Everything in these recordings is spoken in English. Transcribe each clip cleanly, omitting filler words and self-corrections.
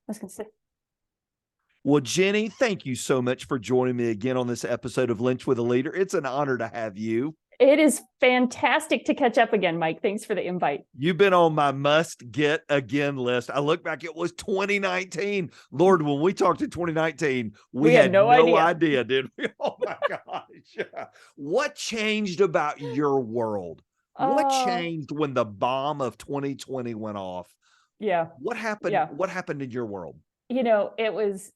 was going to say. Well, Jenni, thank you so much for joining me again on this episode of Linch with a Leader. It's an honor to have you. It is fantastic to catch up again, Mike. Thanks for the invite. You've been on my must get again list. I look back, it was 2019. Lord, when we talked in 2019, we had no idea, did we? Oh my gosh. What changed about your world? What changed when the bomb of 2020 went off? Yeah. What happened? Yeah. What happened in your world? It was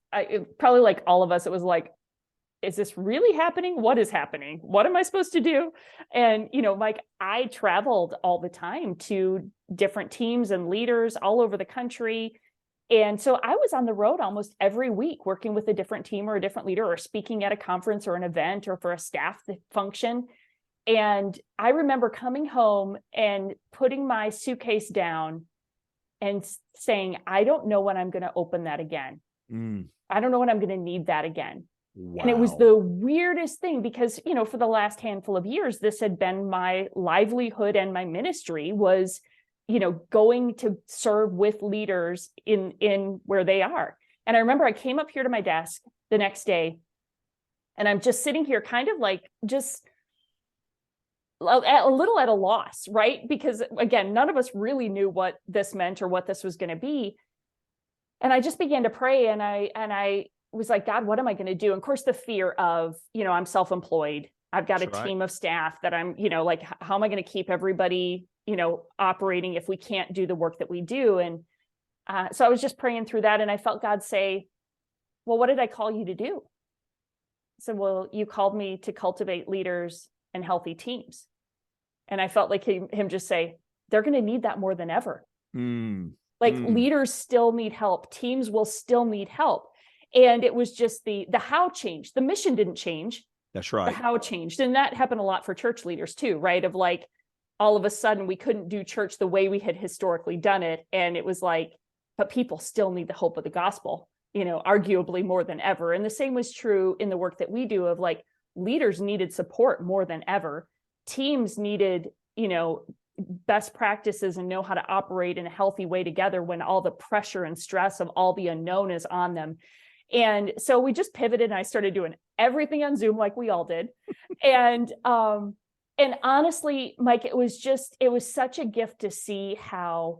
probably like all of us. It was like, is this really happening? What is happening? What am I supposed to do? And, Mike, I traveled all the time to different teams and leaders all over the country. And so I was on the road almost every week working with a different team or a different leader or speaking at a conference or an event or for a staff function. And I remember coming home and putting my suitcase down and saying, I don't know when I'm going to open that again. I don't know when I'm going to need that again. Wow. And it was the weirdest thing because, for the last handful of years, this had been my livelihood and my ministry was, going to serve with leaders in where they are. And I remember I came up here to my desk the next day and I'm just sitting here kind of like just a little at a loss, right? Because again, none of us really knew what this meant or what this was going to be. And I just began to pray and I was like, God, what am I going to do? And of course, the fear of, I'm self-employed. I've got a team of staff that I'm, like, how am I going to keep everybody, operating if we can't do the work that we do? And so I was just praying through that. And I felt God say, well, what did I call you to do? I said, well, you called me to cultivate leaders and healthy teams. And I felt like him just say, they're going to need that more than ever. Leaders still need help. Teams will still need help. And it was just the how changed. The mission didn't change. That's right. The how changed. And that happened a lot for church leaders too, right? Of like, all of a sudden we couldn't do church the way we had historically done it. And it was like, but people still need the hope of the gospel, arguably more than ever. And the same was true in the work that we do of like, leaders needed support more than ever. Teams needed, best practices and know how to operate in a healthy way together when all the pressure and stress of all the unknown is on them. And so we just pivoted and I started doing everything on Zoom like we all did. And honestly, Mike, it was such a gift to see how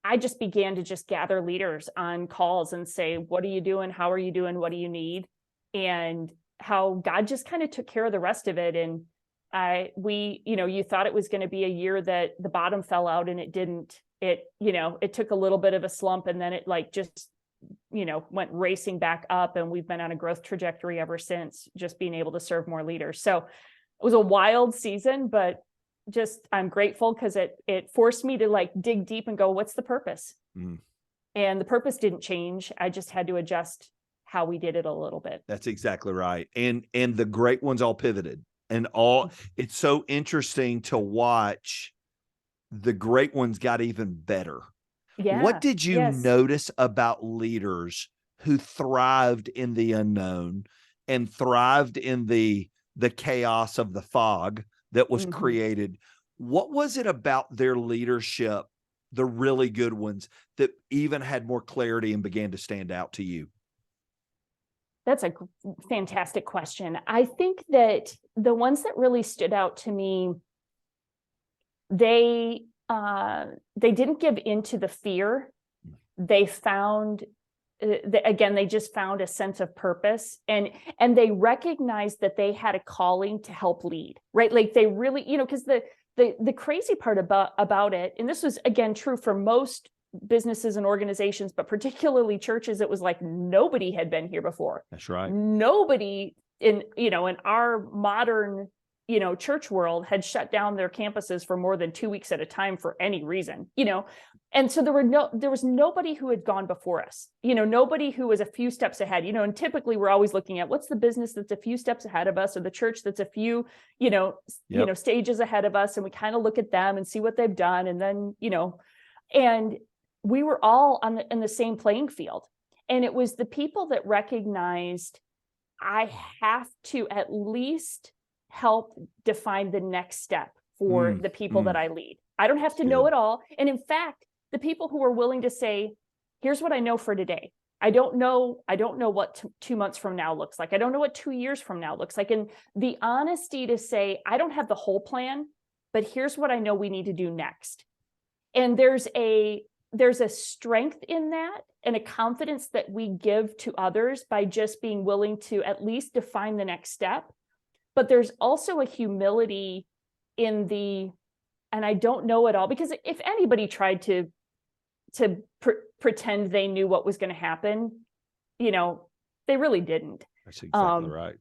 I just began to just gather leaders on calls and say, what are you doing? How are you doing? What do you need? And how God just kind of took care of the rest of it. And you thought it was going to be a year that the bottom fell out and it didn't. It took a little bit of a slump and then it like just, went racing back up, and we've been on a growth trajectory ever since, just being able to serve more leaders. So it was a wild season, but just I'm grateful because it forced me to like dig deep and go, what's the purpose? And the purpose didn't change. I just had to adjust how we did it a little bit. That's exactly right. And the great ones all pivoted and it's so interesting to watch. The great ones got even better. Yeah. What did you notice about leaders who thrived in the unknown and thrived in the chaos of the fog that was created? What was it about their leadership, the really good ones, that even had more clarity and began to stand out to you? That's a fantastic question. I think that the ones that really stood out to me, they didn't give into the fear. They found, they just found a sense of purpose, and they recognized that they had a calling to help lead, right? Like they really, because the crazy part about it, and this was again true for most businesses and organizations, but particularly churches, it was like nobody had been here before. That's right. Nobody in our modern church world had shut down their campuses for more than 2 weeks at a time for any reason, and so there was nobody who had gone before us, nobody who was a few steps ahead, and typically we're always looking at what's the business that's a few steps ahead of us, or the church that's a few, stages ahead of us. And we kind of look at them and see what they've done. And then, and we were all in the same playing field. And it was the people that recognized I have to at least help define the next step for the people that I lead. I don't have to know it all. And in fact, the people who are willing to say, here's what I know for today. I don't know what 2 months from now looks like. I don't know what 2 years from now looks like. And the honesty to say, I don't have the whole plan, but here's what I know we need to do next. And there's a strength in that and a confidence that we give to others by just being willing to at least define the next step. But there's also a humility in and I don't know it all, because if anybody tried to pretend they knew what was going to happen, they really didn't. That's exactly right.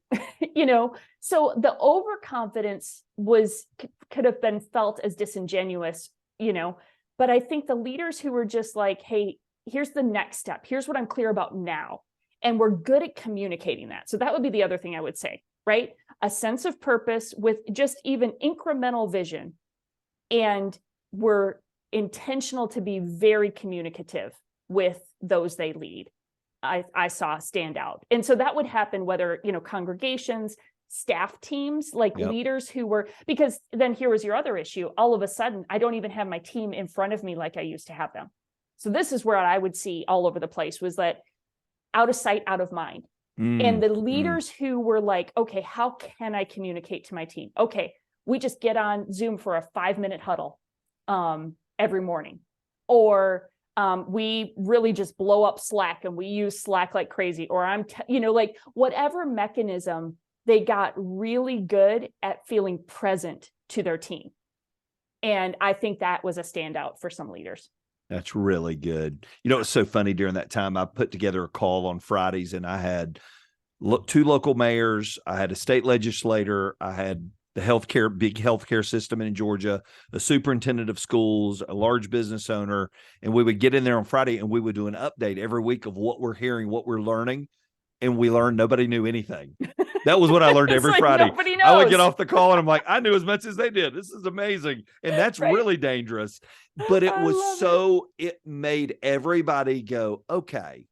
So the overconfidence could have been felt as disingenuous, but I think the leaders who were just like, hey, here's the next step. Here's what I'm clear about now. And we're good at communicating that. So that would be the other thing I would say, right? A sense of purpose with just even incremental vision. And we're intentional to be very communicative with those they lead. I saw stand out. And so that would happen whether, congregations, staff teams, like leaders who were, because then here was your other issue. All of a sudden, I don't even have my team in front of me like I used to have them. So this is where I would see all over the place, was that out of sight, out of mind. And the leaders who were like, okay, how can I communicate to my team? Okay, we just get on Zoom for a 5-minute huddle every morning. Or we really just blow up Slack and we use Slack like crazy. Or like whatever mechanism, they got really good at feeling present to their team. And I think that was a standout for some leaders. That's really good. It's so funny. During that time, I put together a call on Fridays, and I had 2 local mayors. I had a state legislator. I had the big healthcare system in Georgia, a superintendent of schools, a large business owner. And we would get in there on Friday and we would do an update every week of what we're hearing, what we're learning. And we learned nobody knew anything. That was what I learned every Friday. Nobody knows. I would get off the call and I'm like, I knew as much as they did. This is amazing. And that's really dangerous. But it made everybody go, okay,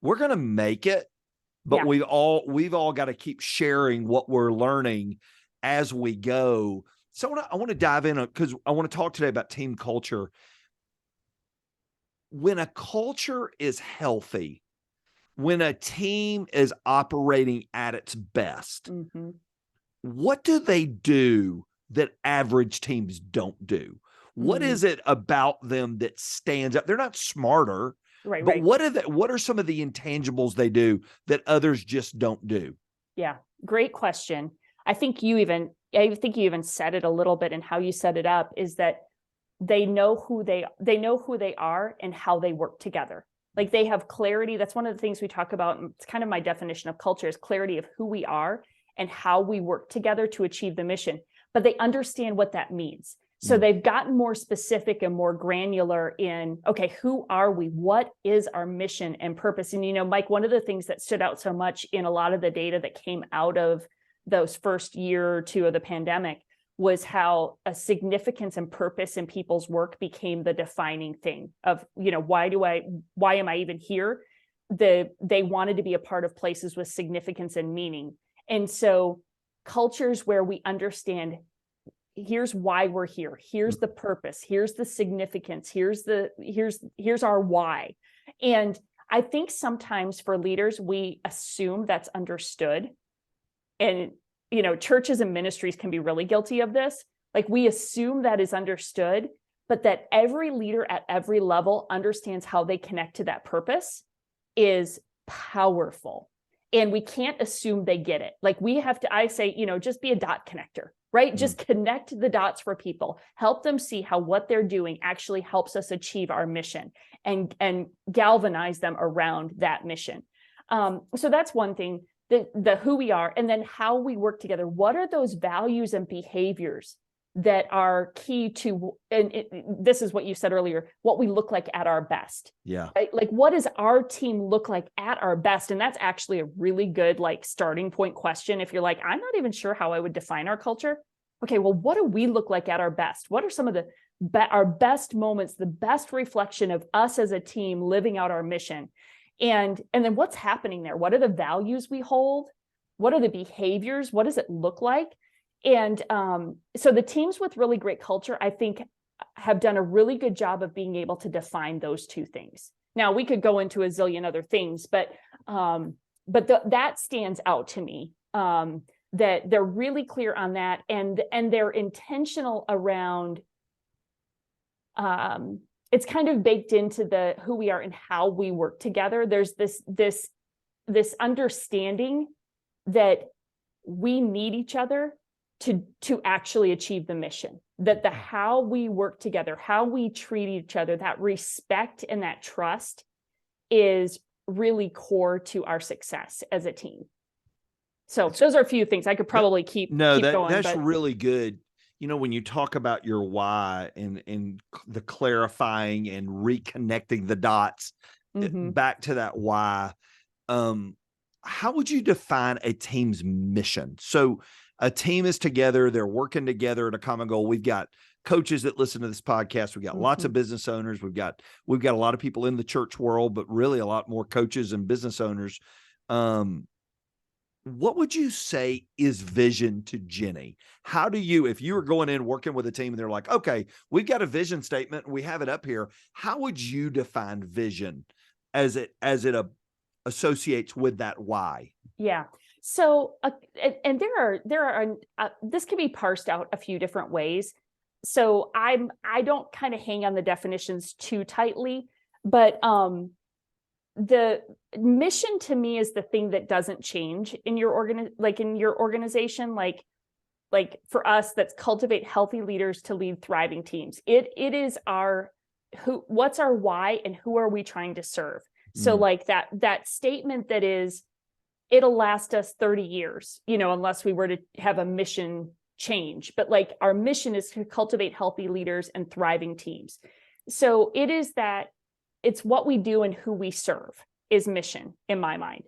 we're going to make it. But we've all got to keep sharing what we're learning as we go. So I want to dive in, because I want to talk today about team culture. When a culture is healthy, when a team is operating at its best, what do they do that average teams don't do? What is it about them that stands out? They're not smarter, but what are some of the intangibles they do that others just don't do? Yeah, great question. I think you even said it a little bit in how you set it up, is that they know who they are and how they work together. Like they have clarity. That's one of the things we talk about. And it's kind of my definition of culture, is clarity of who we are and how we work together to achieve the mission. But they understand what that means. So they've gotten more specific and more granular in, okay, who are we? What is our mission and purpose? And, Mike, one of the things that stood out so much in a lot of the data that came out of those first year or two of the pandemic was how a significance and purpose in people's work became the defining thing of, why am I even here? They wanted to be a part of places with significance and meaning. And so cultures where we understand, here's why we're here, here's the purpose, here's the significance, here's our why. And I think sometimes for leaders, we assume that's understood. And churches and ministries can be really guilty of this. Like we assume that is understood, but that every leader at every level understands how they connect to that purpose is powerful. And we can't assume they get it. Like we have to, I say, just be a dot connector, right? Just connect the dots for people, help them see how what they're doing actually helps us achieve our mission and galvanize them around that mission. So that's one thing. The who we are, and then how we work together. What are those values and behaviors that are key to, this is what you said earlier, what we look like at our best. Yeah. Right? Like, what does our team look like at our best? And that's actually a really good, starting point question. If you're like, I'm not even sure how I would define our culture. Okay, well, what do we look like at our best? What are some of our best moments, the best reflection of us as a team living out our mission? And then what's happening there? What are the values we hold? What are the behaviors? What does it look like? And so the teams with really great culture, I think, have done a really good job of being able to define those two things. Now we could go into a zillion other things, but that stands out to me, that they're really clear on that, and they're intentional around, it's kind of baked into who we are and how we work together. There's this understanding that we need each other to actually achieve the mission, that how we work together, how we treat each other, that respect and that trust is really core to our success as a team. So those are a few things I could probably keep going. That's really good. You know, when you talk about your why and the clarifying and reconnecting the dots back to that why, how would you define a team's mission? So a team is together, they're working together at a common goal. We've got coaches that listen to this podcast. We've got lots of business owners. We've got a lot of people in the church world, but really a lot more coaches and business owners. What would you say is vision to Jenni? How do you, if you were going in working with a team and they're like, okay, we've got a vision statement and we have it up here, how would you define vision as it associates with that why? Yeah. So, and there are this can be parsed out a few different ways. So I don't kind of hang on the definitions too tightly, but the mission to me is the thing that doesn't change in your organization. Like for us, that's cultivate healthy leaders to lead thriving teams. It is what's our why and who are we trying to serve? So like that statement that is, it'll last us 30 years, unless we were to have a mission change. But like our mission is to cultivate healthy leaders and thriving teams. So it is that it's what we do and who we serve is mission in my mind.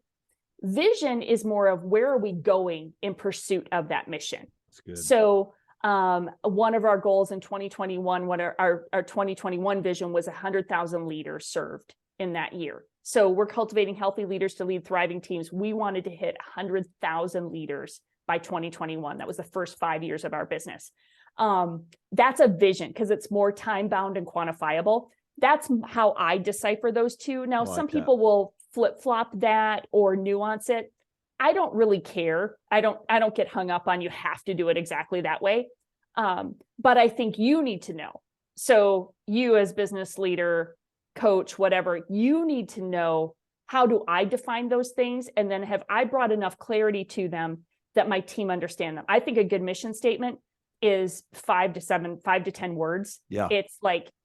Vision is more of where are we going in pursuit of that mission. That's good. So one of our goals in 2021, our 2021 vision was 100,000 leaders served in that year. So we're cultivating healthy leaders to lead thriving teams. We wanted to hit 100,000 leaders by 2021. That was the first 5 years of our business. That's a vision because it's more time bound and quantifiable. That's how I decipher those two. Now, some people will flip flop that or nuance it. I don't really care. I don't get hung up on you have to do it exactly that way. But I think you need to know. So you as business leader, coach, whatever, you need to know, how do I define those things? And then have I brought enough clarity to them that my team understand them? I think a good mission statement is 5 to 10 words. Yeah. It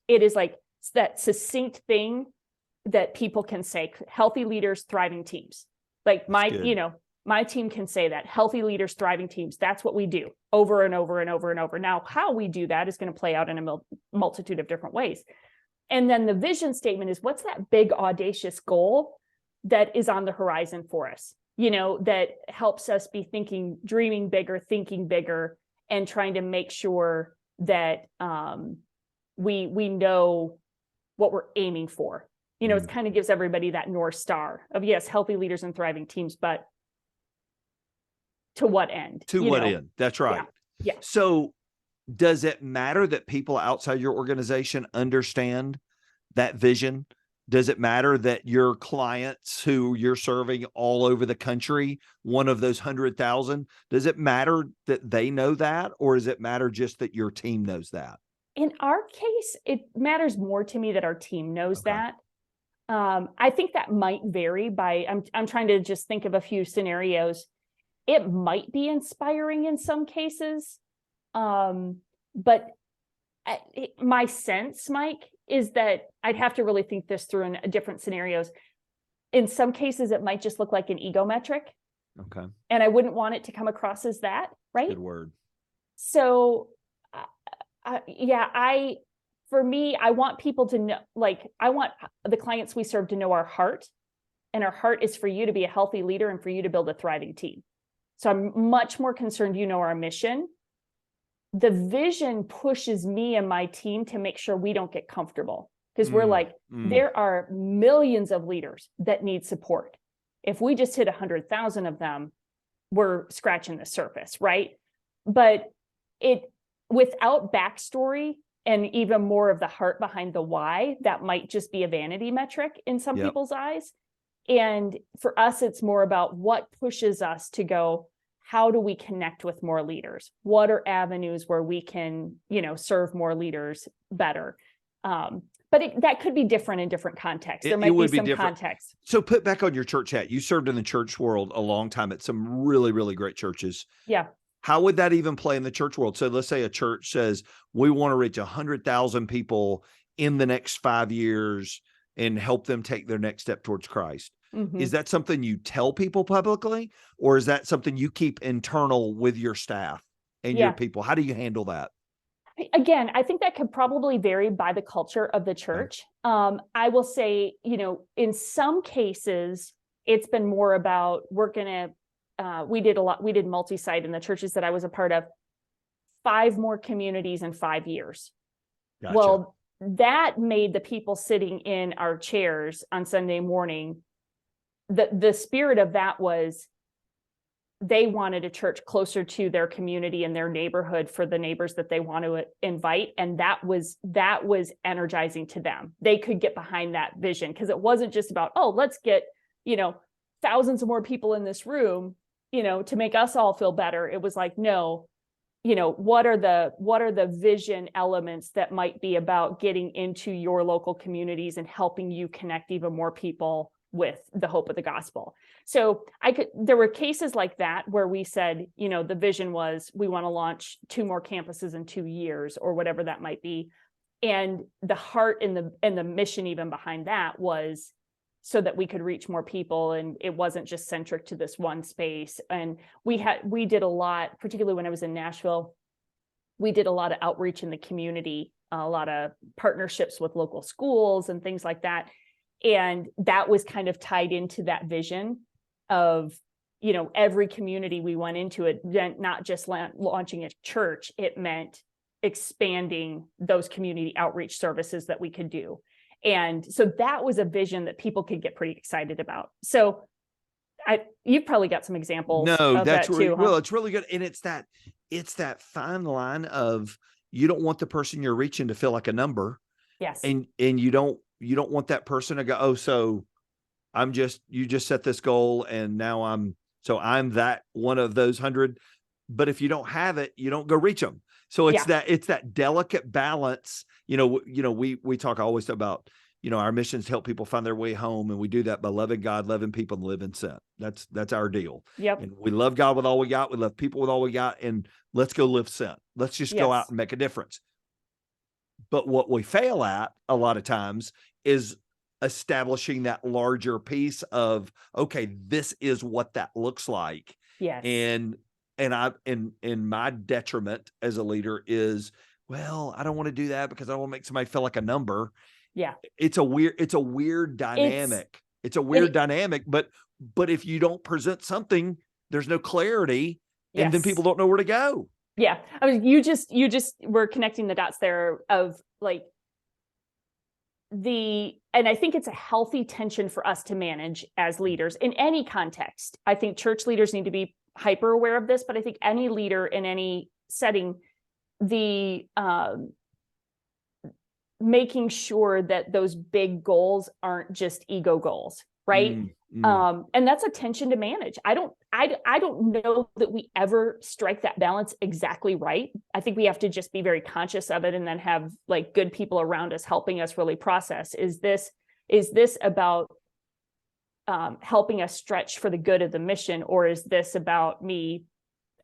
is like that succinct thing that people can say, healthy leaders, thriving teams. Like my team can say that, healthy leaders, thriving teams. That's what we do over and over and over and over. Now, how we do that is going to play out in a multitude of different ways. And then the vision statement is, what's that big audacious goal that is on the horizon for us, that helps us be dreaming bigger, thinking bigger, and trying to make sure that we know what we're aiming for. It kind of gives everybody that North Star of, yes, healthy leaders and thriving teams, but to what end? To what end? That's right. Yeah. So does it matter that people outside your organization understand that vision? Does it matter that your clients who you're serving all over the country, one of those 100,000, does it matter that they know that, or does it matter just that your team knows that? In our case, it matters more to me that our team knows that. I think that might vary by, I'm trying to just think of a few scenarios. It might be inspiring in some cases. But my sense, Mike, is that I'd have to really think this through in different scenarios. In some cases, it might just look like an ego metric. Okay. And I wouldn't want it to come across as that, right? Good word. So, for me, I want people to know, I want the clients we serve to know our heart. And our heart is for you to be a healthy leader and for you to build a thriving team. So I'm much more concerned our mission. The vision pushes me and my team to make sure we don't get comfortable, because we're there are millions of leaders that need support. If we just hit 100,000 of them, we're scratching the surface, right? But without backstory, and even more of the heart behind the why that might just be a vanity metric in some people's eyes. And for us, it's more about what pushes us to go, how do we connect with more leaders? What are avenues where we can, serve more leaders better? But that could be different in different contexts. There might be some context. So put back on your church hat. You served in the church world a long time at some really, really great churches. Yeah. How would that even play in the church world? So let's say a church says, we want to reach 100,000 people in the next 5 years and help them take their next step towards Christ. Mm-hmm. Is that something you tell people publicly, or is that something you keep internal with your staff and your people? How do you handle that? Again, I think that could probably vary by the culture of the church. I will say, in some cases, it's been more about we did multi-site in the churches that I was a part of, 5 more communities in 5 years. Gotcha. Well, that made the people sitting in our chairs on Sunday morning, the spirit of that was they wanted a church closer to their community and their neighborhood for the neighbors that they want to invite. And that was energizing to them. They could get behind that vision because it wasn't just about, let's get, thousands of more people in this room, to make us all feel better. It was like, no, what are the vision elements that might be about getting into your local communities and helping you connect even more people with the hope of the gospel. So there were cases like that where we said, the vision was, we want to launch 2 more campuses in 2 years or whatever that might be. And the heart and the mission even behind that was so that we could reach more people. And it wasn't just centric to this one space. And we did a lot, particularly when I was in Nashville, we did a lot of outreach in the community, a lot of partnerships with local schools and things like that. And that was kind of tied into that vision of, every community we went into, it meant not just launching a church, it meant expanding those community outreach services that we could do. And so that was a vision that people could get pretty excited about. So you've probably got some examples. No, that's that really, too, well, it's really good. And it's that fine line of, you don't want the person you're reaching to feel like a number. Yes. And you don't want that person to go, so you just set this goal and now I'm that one of those 100. But if you don't have it, you don't go reach them. So it's that delicate balance. We talk always about, our missions help people find their way home. And we do that by loving God, loving people, and living sin. That's our deal. Yep. And we love God with all we got. We love people with all we got. And let's go live sin. Let's just go out and make a difference. But what we fail at a lot of times is establishing that larger piece of, okay, this is what that looks like. Yes. And my detriment as a leader is, well, I don't want to do that because I don't want to make somebody feel like a number. Yeah. It's a weird dynamic. It's a weird dynamic, but if you don't present something, there's no clarity, and then people don't know where to go. Yeah. I mean, you just were connecting the dots there of like and I think it's a healthy tension for us to manage as leaders in any context. I think church leaders need to be hyper aware of this, but I think any leader in any setting, making sure that those big goals aren't just ego goals, right? And that's a tension to manage. I don't know that we ever strike that balance exactly right. I think we have to just be very conscious of it and then have like good people around us helping us really process. Is this about helping us stretch for the good of the mission, or is this about me,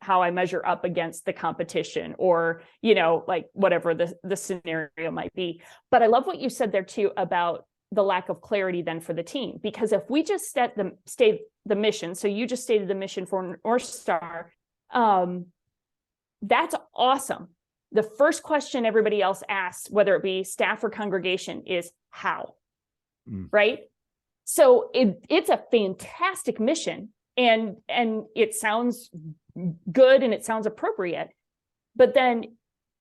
how I measure up against the competition, or, like whatever the scenario might be. But I love what you said there too about the lack of clarity then for the team, because if we just state the mission, so you just stated the mission for North Star, that's awesome. The first question everybody else asks, whether it be staff or congregation, is how, right? So it's a fantastic mission, and it sounds good and it sounds appropriate, but then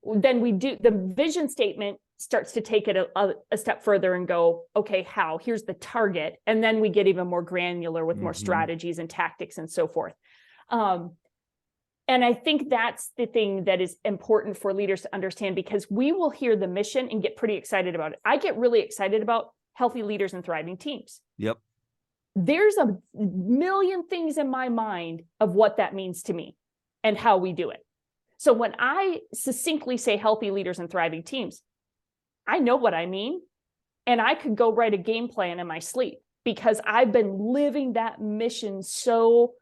we do the vision statement starts to take it a step further and go, okay, how? Here's the target. And then we get even more granular with more strategies and tactics and so forth. And I think that's the thing that is important for leaders to understand, because we will hear the mission and get pretty excited about it. I get really excited about healthy leaders and thriving teams. Yep. There's a million things in my mind of what that means to me and how we do it. So when I succinctly say healthy leaders and thriving teams, I know what I mean, and I could go write a game plan in my sleep, because I've been living that mission so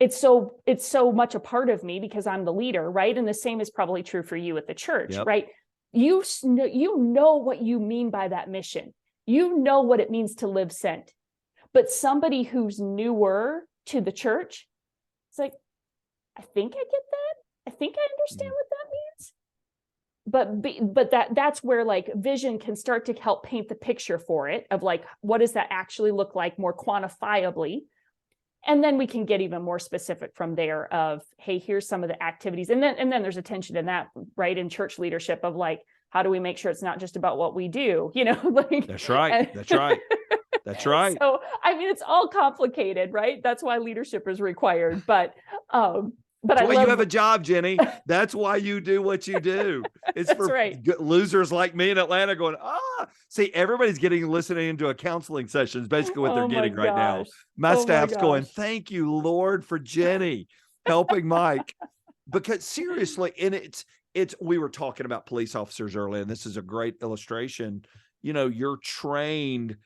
it's so much a part of me because I'm the leader, right? And the same is probably true for you at the church, Yep. right? You know what you mean by that mission. You know what it means to live sent. But somebody who's newer to the church, it's like, I think I get that. I think I understand what that means. But that's where like vision can start to help paint the picture for it, of like, what does that actually look like more quantifiably? And then we can get even more specific from there of, hey, here's some of the activities. And then there's a tension in that, right? In church leadership of like, how do we make sure it's not just about what we do, like. That's right. That's right. That's right. So, I mean, it's all complicated, right? That's why leadership is required. But That's why you have a job, Jenni. That's why you do what you do. It's for right. Losers like me in Atlanta going, see, everybody's listening into a counseling session is basically what they're getting right now. My staff's going, thank you, Lord, for Jenni helping Mike. Because seriously, and we were talking about police officers earlier, and this is a great illustration. You're trained,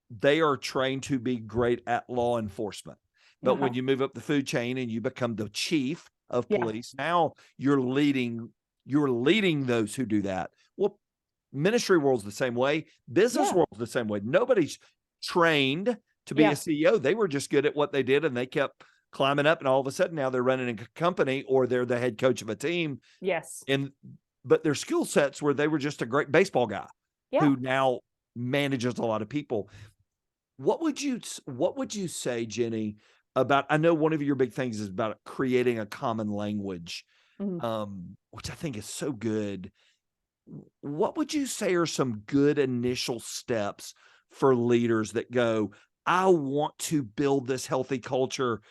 they are trained to be great at law enforcement. But when you move up the food chain and you become the chief of police, now you're leading those who do that. Well, ministry world's the same way. Business world's the same way. Nobody's trained to be a CEO. They were just good at what they did, and they kept climbing up. And all of a sudden now they're running a company, or they're the head coach of a team. Yes. But their skill sets were, they were just a great baseball guy who now manages a lot of people. What would you say, Jenni, about, I know one of your big things is about creating a common language, which I think is so good. What would you say are some good initial steps for leaders that go, I want to build this healthy culture?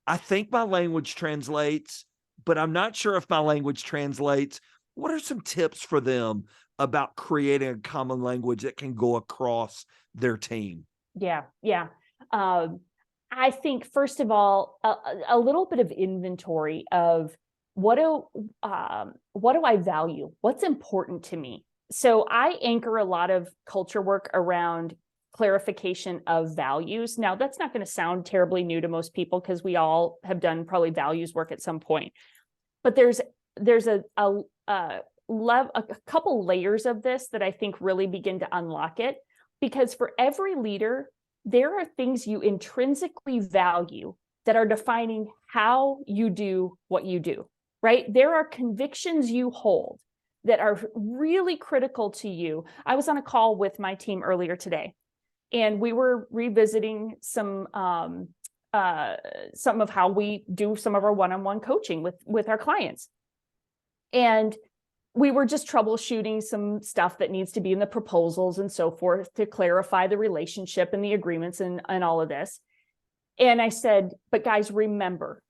I think my language translates, but I'm not sure if my language translates. What are some tips for them about creating a common language that can go across their team? Yeah. I think, first of all, a little bit of inventory of what do I value? What's important to me? So I anchor a lot of culture work around clarification of values. Now, that's not going to sound terribly new to most people, because we all have done probably values work at some point. But there's a couple layers of this that I think really begin to unlock it, because for every leader, there are things you intrinsically value that are defining how you do what you do, right? There are convictions you hold that are really critical to you. I was on a call with my team earlier today, and we were revisiting some of how we do some of our one-on-one coaching with our clients. And we were just troubleshooting some stuff that needs to be in the proposals and so forth to clarify the relationship and the agreements and all of this. And I said, but guys, remember,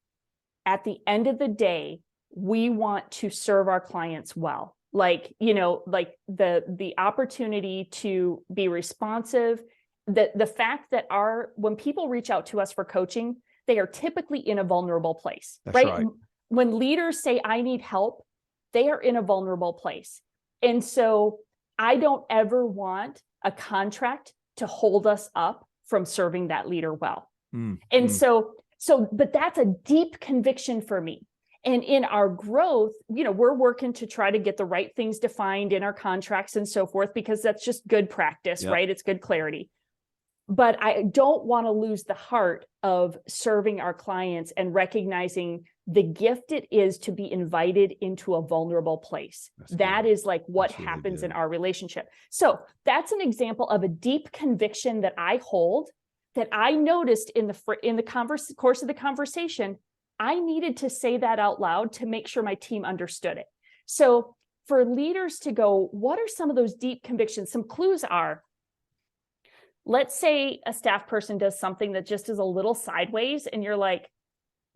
at the end of the day, we want to serve our clients well. Like, the opportunity to be responsive, the fact that when people reach out to us for coaching, they are typically in a vulnerable place, right? When leaders say, I need help, they are in a vulnerable place. And so I don't ever want a contract to hold us up from serving that leader well. But that's a deep conviction for me. And in our growth, we're working to try to get the right things defined in our contracts and so forth, because that's just good practice, right? It's good clarity. But I don't want to lose the heart of serving our clients and recognizing the gift it is to be invited into a vulnerable place. That is like what happens in our relationship. So that's an example of a deep conviction that I hold, that I noticed in the course of the conversation. I needed to say that out loud to make sure my team understood it. So for leaders to go, what are some of those deep convictions? Some clues are, let's say a staff person does something that just is a little sideways, and you're like,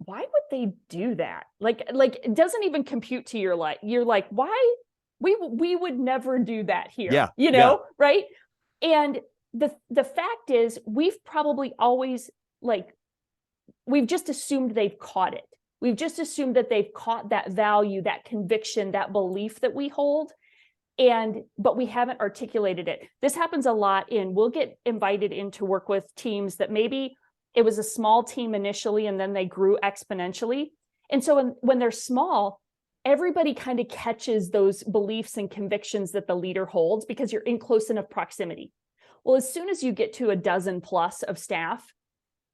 why would they do that? Like it doesn't even compute to your life. You're like, why? We would never do that here. Yeah. You know, right? And the fact is, we've probably always we've just assumed they've caught it. We've just assumed that they've caught that value, that conviction, that belief that we hold. But we haven't articulated it. This happens a lot we'll get invited in to work with teams that maybe it was a small team initially and then they grew exponentially. And so when they're small, everybody kind of catches those beliefs and convictions that the leader holds because you're in close enough proximity. Well, as soon as you get to a dozen plus of staff,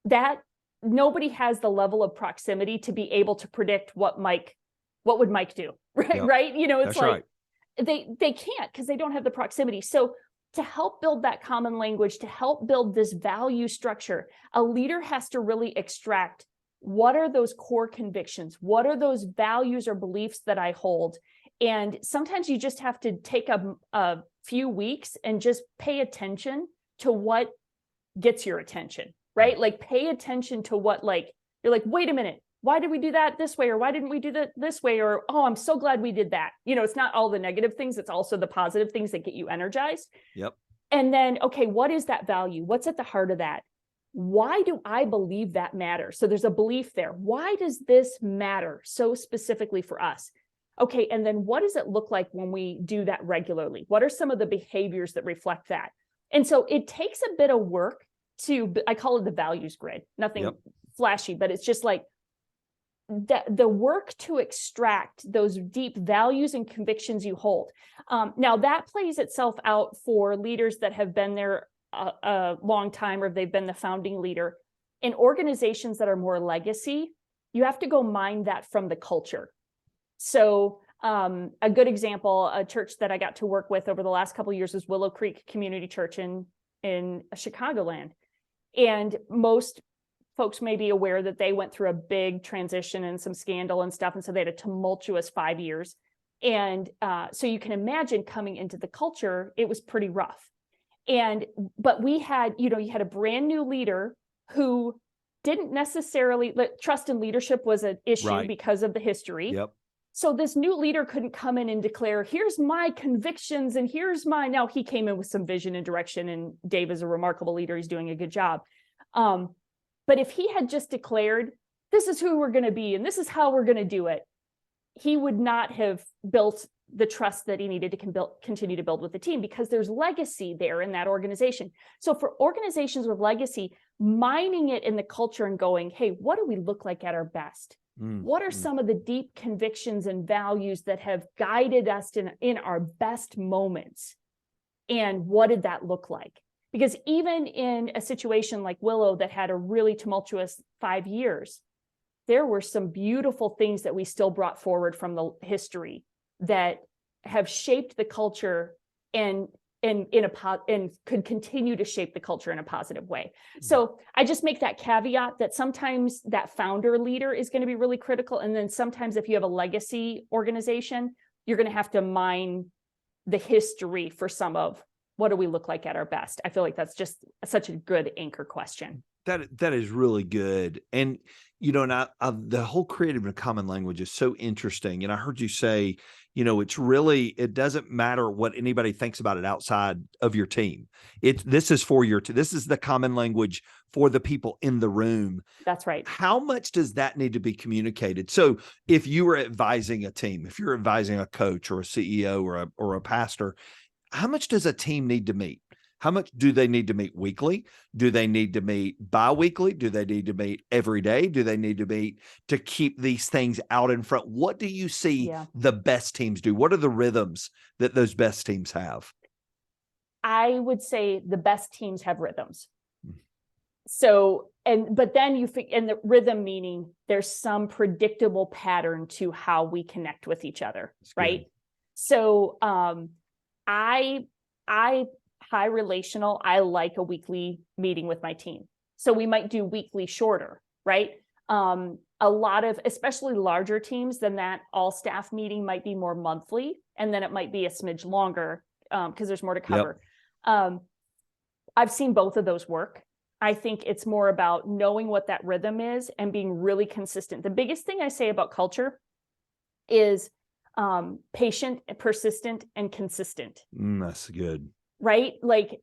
that nobody has the level of proximity to be able to predict what would Mike do, right? Yep. Right? You know, it's That's like, right. They can't because they don't have the proximity. So to help build that common language, to help build this value structure, a leader has to really extract what are those core convictions? What are those values or beliefs that I hold? And sometimes you just have to take a few weeks and just pay attention to what gets your attention, right? Like pay attention to what you're like, wait a minute. Why did we do that this way? Or why didn't we do that this way? Or, oh, I'm so glad we did that. You know, it's not all the negative things. It's also the positive things that get you energized. Yep. And then, okay, what is that value? What's at the heart of that? Why do I believe that matters? So there's a belief there. Why does this matter so specifically for us? Okay, and then what does it look like when we do that regularly? What are some of the behaviors that reflect that? And so it takes a bit of work I call it the values grid. Nothing flashy, but it's just like, the work to extract those deep values and convictions you hold. Now that plays itself out for leaders that have been there a long time, or they've been the founding leader. In organizations that are more legacy, you have to go mine that from the culture. So a good example, a church that I got to work with over the last couple of years was Willow Creek Community Church in Chicagoland. And most folks may be aware that they went through a big transition and some scandal and stuff. And so they had a tumultuous 5 years. And so you can imagine coming into the culture, it was pretty rough. But we had, you had a brand new leader who didn't necessarily, trust and leadership was an issue because of the history. Yep. So this new leader couldn't come in and declare, here's my convictions and here's now he came in with some vision and direction, and Dave is a remarkable leader. He's doing a good job. But if he had just declared, this is who we're going to be and this is how we're going to do it, he would not have built the trust that he needed to continue to build with the team, because there's legacy there in that organization. So for organizations with legacy, mining it in the culture and going, hey, what do we look like at our best? What are some of the deep convictions and values that have guided us in our best moments? And what did that look like? Because even in a situation like Willow that had a really tumultuous 5 years, there were some beautiful things that we still brought forward from the history that have shaped the culture and could continue to shape the culture in a positive way. So I just make that caveat that sometimes that founder leader is going to be really critical. And then sometimes if you have a legacy organization, you're going to have to mine the history for some of what do we look like at our best. I feel like that's just such a good anchor question. That is really good. And, the whole creative and common language is so interesting. And I heard you say, it doesn't matter what anybody thinks about it outside of your team. This is for this is the common language for the people in the room. That's right. How much does that need to be communicated? So if you were advising a team, if you're advising a coach or a CEO or a pastor, how much does a team need to meet? How much do they need to meet weekly? Do they need to meet bi-weekly? Do they need to meet every day? Do they need to meet to keep these things out in front? What do you see the best teams do? What are the rhythms that those best teams have? I would say the best teams have rhythms. So, but then and the rhythm meaning there's some predictable pattern to how we connect with each other, right? So, I high relational, I like a weekly meeting with my team. So we might do weekly shorter, right? A lot of, especially larger teams, then that all staff meeting might be more monthly, and then it might be a smidge longer because there's more to cover. I've seen both of those work. I think it's more about knowing what that rhythm is and being really consistent. The biggest thing I say about culture is patient, persistent, and consistent. That's good. Right? Like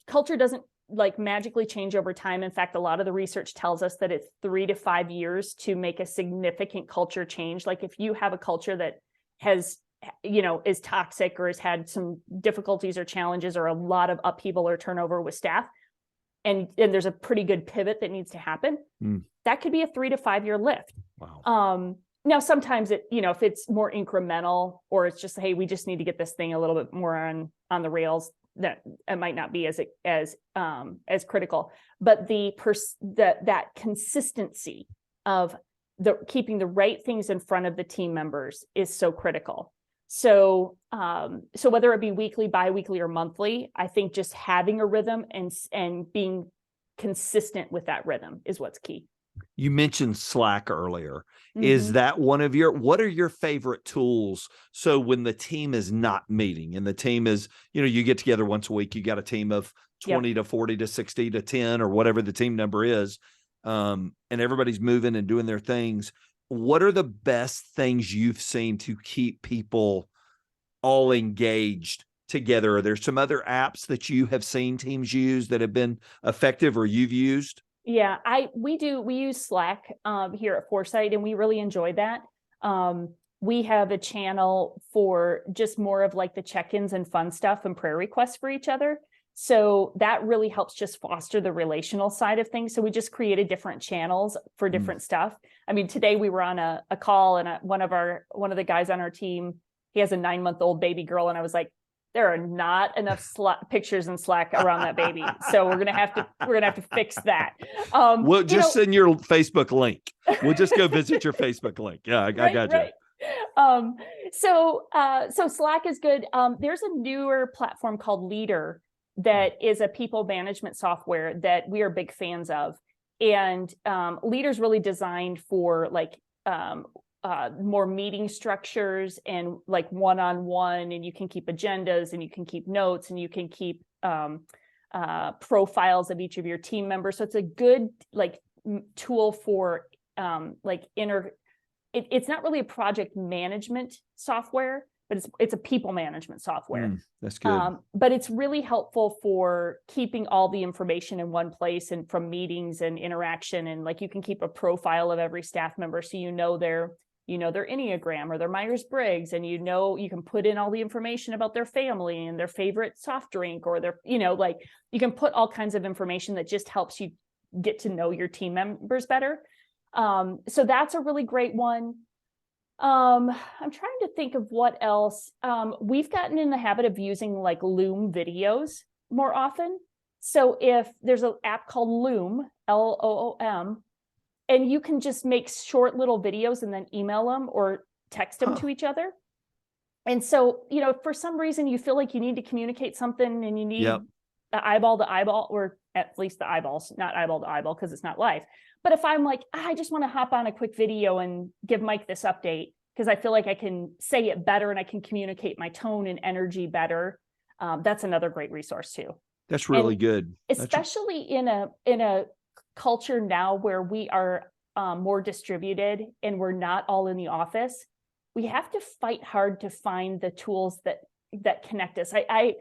culture doesn't like magically change over time. In fact, a lot of the research tells us that it's 3 to 5 years to make a significant culture change. Like if you have a culture that has, is toxic or has had some difficulties or challenges or a lot of upheaval or turnover with staff, and there's a pretty good pivot that needs to happen, that could be a 3 to 5 year lift. Wow. Now, sometimes if it's more incremental or it's just, hey, we just need to get this thing a little bit more on the rails, that it might not be as critical. But that consistency of keeping the right things in front of the team members is so critical. So whether it be weekly, biweekly, or monthly, I think just having a rhythm and being consistent with that rhythm is what's key. You mentioned Slack earlier. Is that what are your favorite tools? So when the team is not meeting and the team is, you get together once a week, you got a team of 20 to 40 to 60 to 10 or whatever the team number is. And everybody's moving and doing their things. What are the best things you've seen to keep people all engaged together? Are there some other apps that you have seen teams use that have been effective or you've used? Yeah, we use Slack here at Foresight, and we really enjoy that. We have a channel for just more of like the check-ins and fun stuff and prayer requests for each other. So that really helps just foster the relational side of things. So we just created different channels for different stuff. I mean, today we were on a call, and one of the guys on our team, he has a 9-month-old baby girl, and I was like, there are not enough pictures in Slack around that baby, so we're gonna have to fix that. We'll just send your Facebook link. We'll just go visit your Facebook link. Yeah, I got you. Right. So Slack is good. There's a newer platform called Leader that is a people management software that we are big fans of, and Leader's really designed for like more meeting structures and like one-on-one, and you can keep agendas and you can keep notes and you can keep profiles of each of your team members. So it's a good like tool for it's not really a project management software, but it's a people management software. That's good. But it's really helpful for keeping all the information in one place and from meetings and interaction. And like you can keep a profile of every staff member, so their Enneagram or their Myers-Briggs, and you can put in all the information about their family and their favorite soft drink, or their, like you can put all kinds of information that just helps you get to know your team members better. So that's a really great one. I'm trying to think of what else. We've gotten in the habit of using like Loom videos more often. So if there's an app called Loom, Loom, and you can just make short little videos and then email them or text them to each other. And so, for some reason you feel like you need to communicate something and you need the eyeball to eyeball, or at least the eyeballs, not eyeball to eyeball because it's not live. But if I'm like, I just want to hop on a quick video and give Mike this update because I feel like I can say it better and I can communicate my tone and energy better, that's another great resource too. That's really good. Especially in a culture now where we are more distributed and we're not all in the office, we have to fight hard to find the tools that connect us. I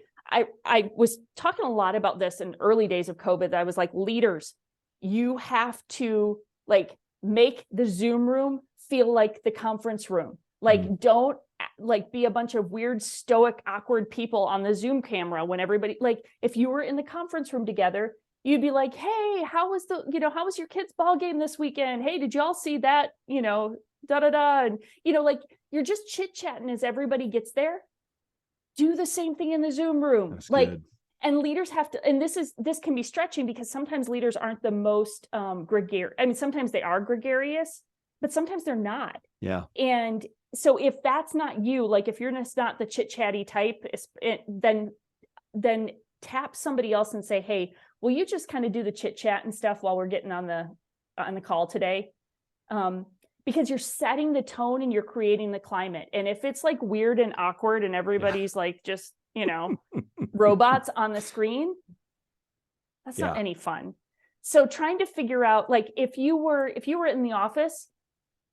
was talking a lot about this in early days of COVID. I was like, leaders, you have to like make the Zoom room feel like the conference room. Like don't like be a bunch of weird, stoic, awkward people on the Zoom camera when everybody, like if you were in the conference room together, you'd be like, hey, how was your kid's ball game this weekend? Hey, did y'all see that? And, like you're just chit chatting as everybody gets there. Do the same thing in the Zoom room. That's like, good. And leaders have to, and this can be stretching because sometimes leaders aren't the most gregarious. I mean, sometimes they are gregarious, but sometimes they're not. Yeah. And so if that's not you, like if you're just not the chit chatty type, then tap somebody else and say, hey, will you just kind of do the chit chat and stuff while we're getting on the call today? Because you're setting the tone and you're creating the climate. And if it's like weird and awkward and everybody's like just, robots on the screen, that's not any fun. So trying to figure out, like, if you were in the office,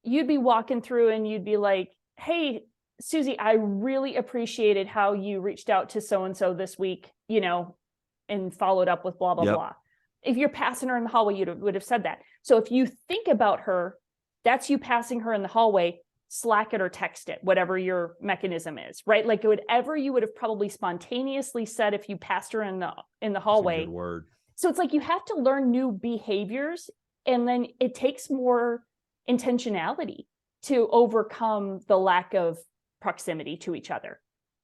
you'd be walking through and you'd be like, hey, Susie, I really appreciated how you reached out to so-and-so this week, and followed up with blah, blah, Yep. blah. If you're passing her in the hallway, you would have said that. So if you think about her, that's you passing her in the hallway, Slack it or text it, whatever your mechanism is, right? Like whatever you would have probably spontaneously said if you passed her in the hallway. That's a good word. So it's like you have to learn new behaviors, and then it takes more intentionality to overcome the lack of proximity to each other.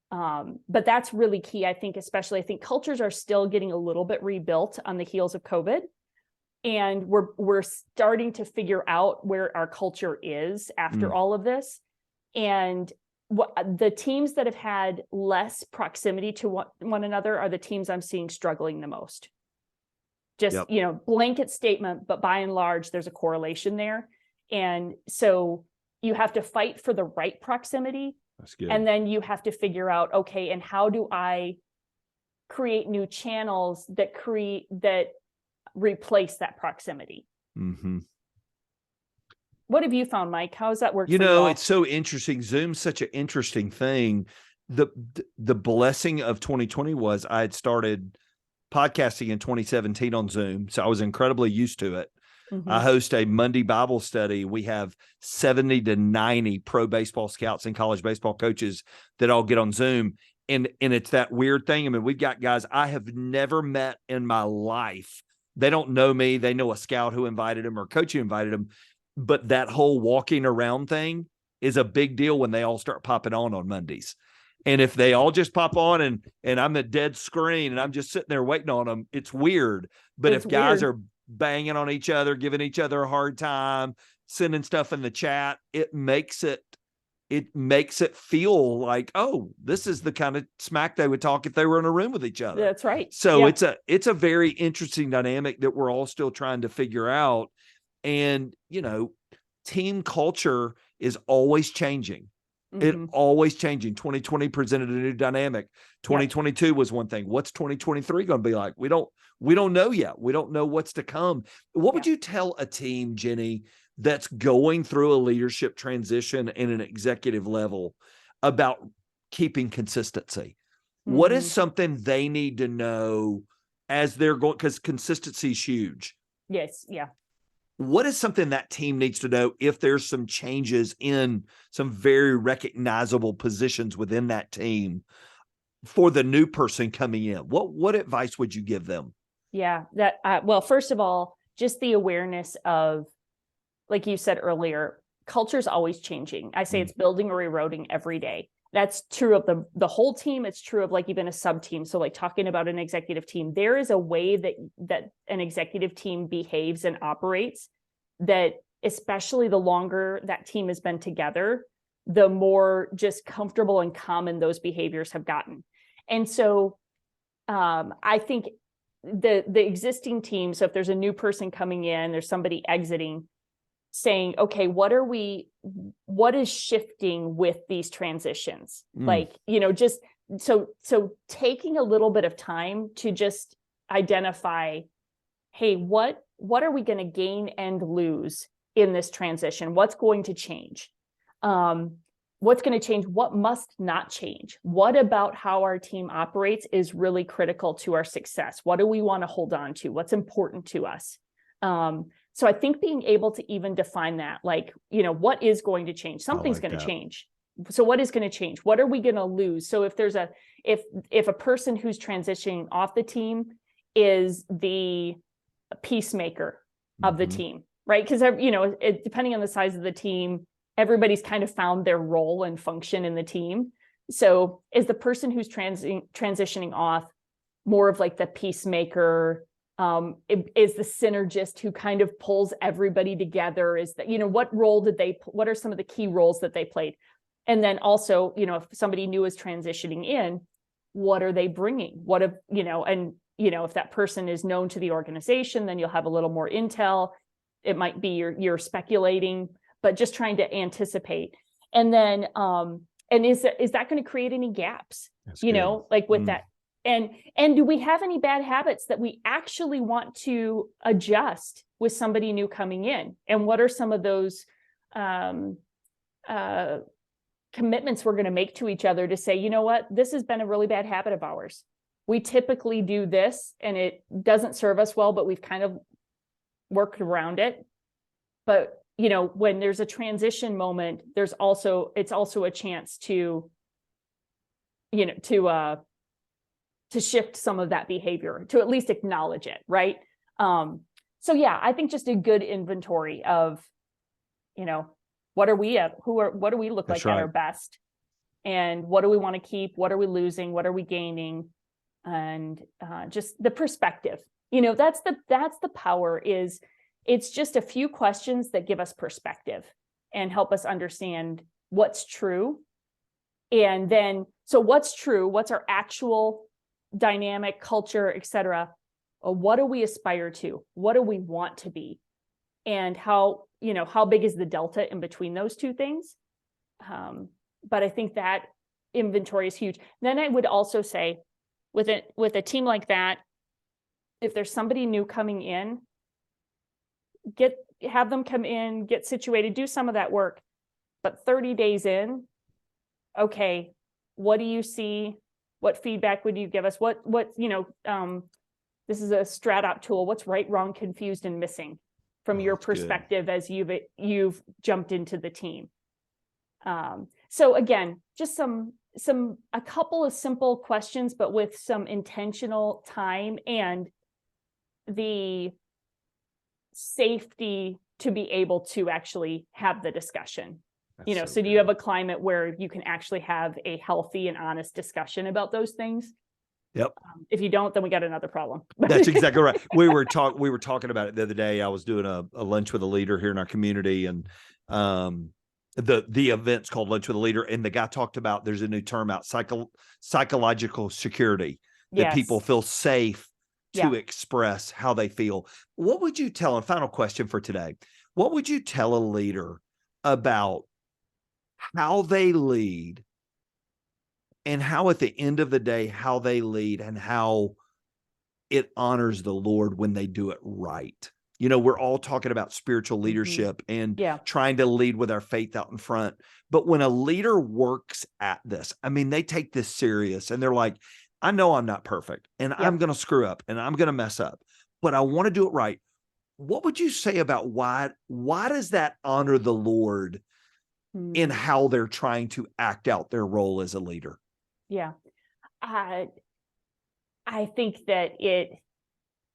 But that's really key, I think, especially I think cultures are still getting a little bit rebuilt on the heels of COVID. And we're starting to figure out where our culture is after all of this. And the teams that have had less proximity to one another are the teams I'm seeing struggling the most. Just, blanket statement, but by and large, there's a correlation there. And so you have to fight for the right proximity. That's good. And then you have to figure out, okay, and how do I create new channels that replace that proximity? Mm-hmm. What have you found, Mike? How has that worked for you all? It's so interesting. Zoom's such an interesting thing. The blessing of 2020 was I had started podcasting in 2017 on Zoom, so I was incredibly used to it. Mm-hmm. I host a Monday Bible study. We have 70 to 90 pro baseball scouts and college baseball coaches that all get on Zoom. And it's that weird thing. I mean, we've got guys I have never met in my life. They don't know me. They know a scout who invited them or coach who invited them. But that whole walking around thing is a big deal when they all start popping on Mondays. And if they all just pop on and I'm a dead screen and I'm just sitting there waiting on them, it's weird. But if guys are banging on each other, giving each other a hard time, sending stuff in the chat, it makes it feel like, oh, this is the kind of smack they would talk if they were in a room with each other. That's right. So it's a very interesting dynamic that we're all still trying to figure out. And, team culture is always changing. Mm-hmm. It always changing. 2020 presented a new dynamic. 2022 was one thing. What's 2023 going to be like? We don't know yet. We don't know what's to come. What would you tell a team, Jenni, that's going through a leadership transition in an executive level about keeping consistency? Mm-hmm. What is something they need to know as they're going, because consistency is huge. Yes. Yeah. What is something that team needs to know if there's some changes in some very recognizable positions within that team for the new person coming in? What advice would you give them? Yeah, well, first of all, just the awareness of, like you said earlier, culture's always changing. I say it's building or eroding every day. That's true of the whole team. It's true of like even a sub team. So like talking about an executive team, there is a way that an executive team behaves and operates that, especially the longer that team has been together, the more just comfortable and common those behaviors have gotten. And so I think the existing team, so if there's a new person coming in, there's somebody exiting, saying, okay, what is shifting with these transitions? Like, just so taking a little bit of time to just identify, hey, what are we going to gain and lose in this transition? What's going to change? What's going to change? What must not change? What about how our team operates is really critical to our success? What do we want to hold on to? What's important to us? So I think being able to even define that, like, what is going to change? Something's going to change. So what is going to change? What are we going to lose? So if there's if a person who's transitioning off the team is the peacemaker of the team, right? Because, depending on the size of the team, everybody's kind of found their role and function in the team. So is the person who's transitioning off more of like the peacemaker, is the synergist who kind of pulls everybody together? Is that, what are some of the key roles that they played? And then also, if somebody new is transitioning in, what are they bringing? If that person is known to the organization, then you'll have a little more intel. It might be you're speculating, but just trying to anticipate. And then, and is that going to create any gaps? Like with that? And do we have any bad habits that we actually want to adjust with somebody new coming in? And what are some of those commitments we're going to make to each other to say, you know what, this has been a really bad habit of ours. We typically do this and it doesn't serve us well, but we've kind of worked around it. But, you know, when there's a transition moment, it's also a chance to, you know, to shift some of that behavior, to at least acknowledge it, right? So yeah, I think just a good inventory of, you know, what are we at? What do we look like at our best? And what do we want to keep? What are we losing? What are we gaining? And just the perspective, you know, that's the power. Is it's just a few questions that give us perspective and help us understand what's true. And then, so what's true? What's our actual dynamic culture, et cetera? What do we aspire to? What do we want to be? And how big is the delta in between those two things? But I think that inventory is huge. Then I would also say, with a team like that, if there's somebody new coming in, have them come in, get situated, do some of that work. But 30 days in, okay, what do you see? What feedback would you give us? What this is a StratOp tool. What's right, wrong, confused, and missing from your perspective good. As you've jumped into the team? So again, just a couple of simple questions, but with some intentional time and the safety to be able to actually have the discussion. That's so do you have a climate where you can actually have a healthy and honest discussion about those things? Yep. If you don't, then we got another problem. That's exactly right. We were talking about it the other day. I was doing a lunch with a leader here in our community, and the event's called Lunch with a Leader, and the guy talked about there's a new term out, psychological security, that people feel safe to express how they feel. What would you tell, and final question for today, what would you tell a leader about how they lead, and how at the end of the day, how they lead and how it honors the Lord when they do it right? You know, we're all talking about spiritual leadership and trying to lead with our faith out in front. But when a leader works at this, I mean, they take this serious and they're like, I know I'm not perfect and I'm going to screw up and I'm going to mess up, but I want to do it right. What would you say about why does that honor the Lord in how they're trying to act out their role as a leader? Yeah. I think that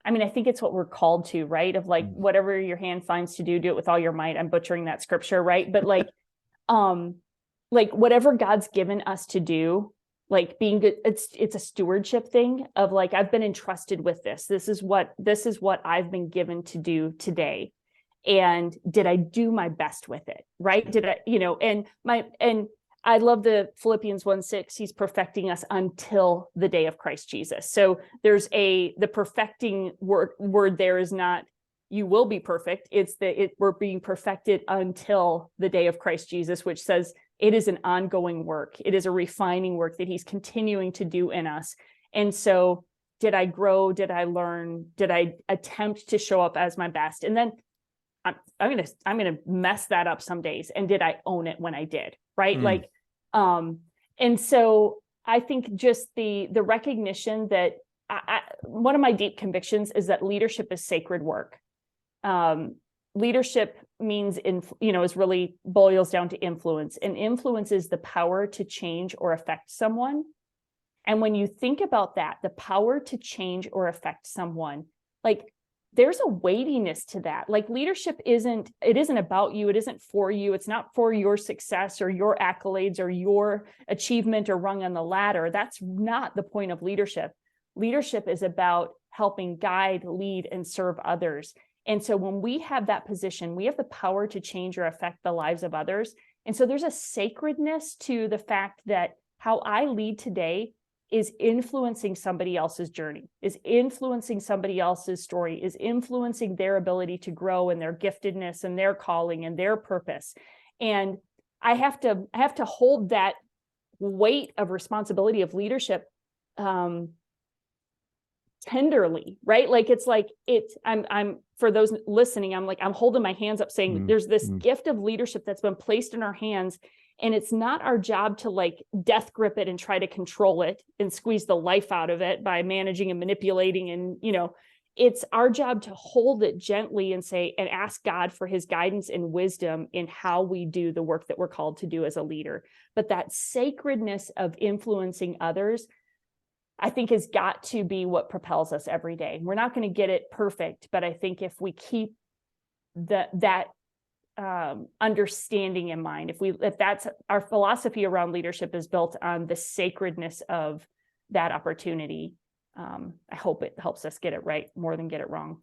I think it's what we're called to, right? Of like, whatever your hand finds to do it with all your might. I'm butchering that scripture, right? But like whatever God's given us to do, like being good, it's a stewardship thing of like, I've been entrusted with this. This is what I've been given to do today. And did I do my best with it? Right? Did I, and I love the Philippians 1:6. He's perfecting us until the day of Christ Jesus. So there's the perfecting word there is not you will be perfect. It's we're being perfected until the day of Christ Jesus, which says it is an ongoing work. It is a refining work that he's continuing to do in us. And so did I grow? Did I learn? Did I attempt to show up as my best? And then I'm gonna mess that up some days. And did I own it when I did? Right? And so I think just the recognition that one of my deep convictions is that leadership is sacred work. Leadership means, is really boils down to influence, and influence is the power to change or affect someone. And when you think about that, the power to change or affect someone, like there's a weightiness to that. Like leadership isn't about you. It isn't for you. It's not for your success or your accolades or your achievement or rung on the ladder. That's not the point of leadership. Leadership is about helping guide, lead, and serve others. And so when we have that position, we have the power to change or affect the lives of others. And so there's a sacredness to the fact that how I lead today is influencing somebody else's journey, is influencing somebody else's story, is influencing their ability to grow and their giftedness and their calling and their purpose. And I have to hold that weight of responsibility of leadership tenderly, right? Like, I'm for those listening, I'm holding my hands up saying there's this gift of leadership that's been placed in our hands. And it's not our job to like death grip it and try to control it and squeeze the life out of it by managing and manipulating. And, it's our job to hold it gently and say, and ask God for his guidance and wisdom in how we do the work that we're called to do as a leader. But that sacredness of influencing others, I think, has got to be what propels us every day. We're not going to get it perfect, but I think if we keep that understanding in mind, if that's our philosophy around leadership is built on the sacredness of that opportunity, I hope it helps us get it right more than get it wrong.